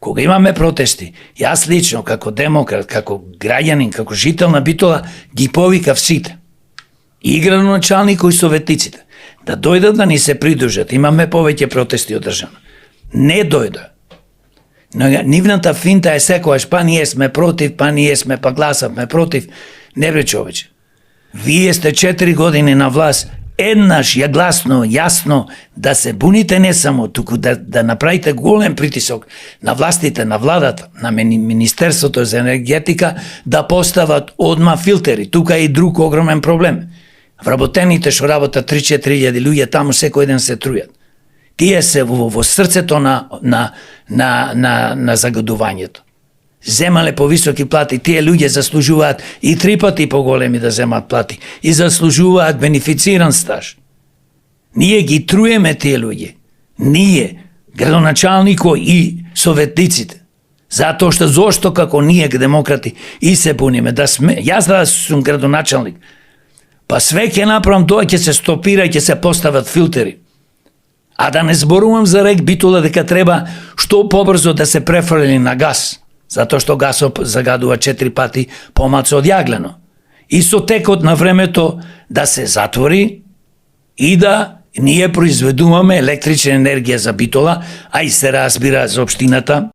Кога имаме протести, јас лично, како демократ, како граѓанин, како жител на Битола, ги повикав сите. И градоначалник и советниците да дојдат да ни се придружат. Имаме повеќе протести одржано. Не дојде. Но нивната финта е секогаш, па ние сме против, па ние сме, па гласавме против. Не бре човече. Вие сте 4 години на власт, еднаш ја гласно, јасно да се буните не само туку да направите голем притисок на властите, на владата, на Министерството за енергетика да постават одма филтери. Тука е и друг огромен проблем. Вработените што работат 3-4 илјади луѓе таму секој ден се трујат. Тие се во срцето на загадувањето. Земале повисоки плати, тие луѓе заслужуваат и 3 пати поголеми да земат плати и заслужуваат бенефициран стаж. Ние ги труеме тие луѓе. Ние, градоначалнико и советниците. Затоа што зошто како ние демократи и се буниме да сме, јас да сум градоначалник, па све ќе направам тоа, ќе се стопира и ќе се постават филтери. А да не зборувам за рек Битола дека треба што побрзо да се префрли на газ, затоа што гасот загадува 4 пати помалку од јаглено. И со текот на времето да се затвори и да ние произведуваме електрична енергија за Битола, а и се разбира за општината,